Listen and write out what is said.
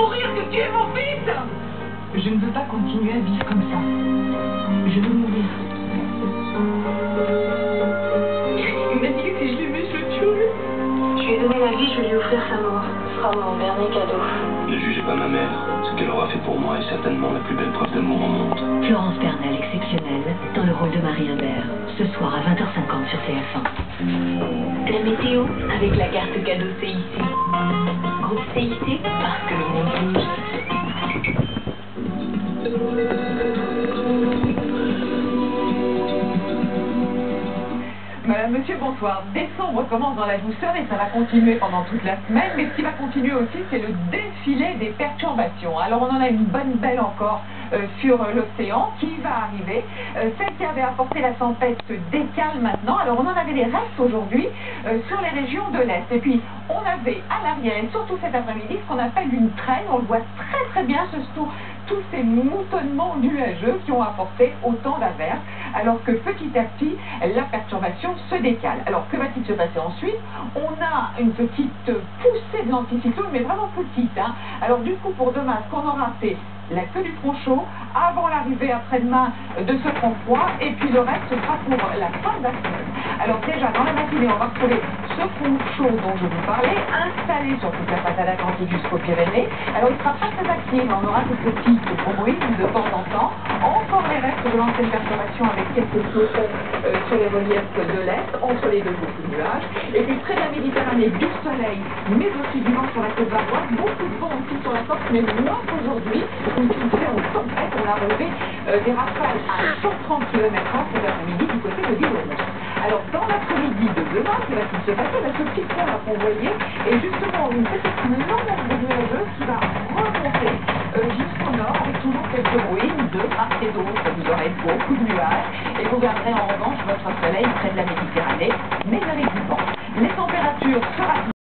mourir que tu es mon fils. Je ne veux pas continuer à vivre comme ça. Je veux mourir. Il m'a dit que si je l'aimais, je le tuerais. Je lui ai donné la vie, je vais lui offrir sa mort. Ce sera mon dernier cadeau. Ne jugez pas ma mère. Ce qu'elle aura fait pour moi est certainement la plus belle preuve d'amour au monde. Florence Bernal, exceptionnelle, dans le rôle de Marie Imbert, ce soir à 20h50 sur TF1. La météo avec la carte cadeau CIC. Groupe CIC parce que le monde bouge. Madame, monsieur, bonsoir. Décembre commence dans la douceur et ça va continuer pendant toute la semaine. Mais ce qui va continuer aussi, c'est le défilé des perturbations. Alors, on en a une bonne belle encore sur l'océan qui va arriver. Celle qui avait apporté la tempête se décale maintenant. Alors, on en avait les restes aujourd'hui sur les régions de l'Est. Et puis, on avait à l'arrière, et surtout cet après-midi, ce qu'on appelle une traîne. On le voit très très bien, tous ces moutonnements nuageux qui ont apporté autant d'averses, alors que petit à petit, la perturbation se décale. Alors, que va-t-il se passer ensuite? On a une petite poussée de l'anticyclone, mais vraiment petite. Alors, du coup, pour demain, ce qu'on aura, c'est la queue du front chaud, avant l'arrivée après-demain de ce front froid, et puis le reste ce sera pour la fin de la semaine. Alors déjà, dans la matinée, on va retrouver ce front chaud dont je vous parlais, installé sur toute la façade atlantique jusqu'aux Pyrénées. Alors il ne sera pas très actif, mais on aura ces petites bruits de temps en temps. Encore les restes de l'ancienne perturbation avec quelques flocons sur les reliefs de l'Est, entre les deux beaucoup de nuages. Et puis près de la Méditerranée, du soleil, mais aussi du vent sur la côte varoise, beaucoup de vent aussi sur la Corse, mais moins qu'aujourd'hui. On a relevé des rafales à 130 km/h cet après-midi du côté de l'île. Alors dans l'après-midi de demain, que va-t-il se passer? Ce petit point là qu'on voyait est justement une petite longueur de nuageuse qui va remonter jusqu'au nord avec toujours quelques bruits de part et d'autre. Vous aurez beaucoup de nuages et vous garderez en revanche votre soleil près de la Méditerranée, mais avec du vent. Les températures se rafraîchissent.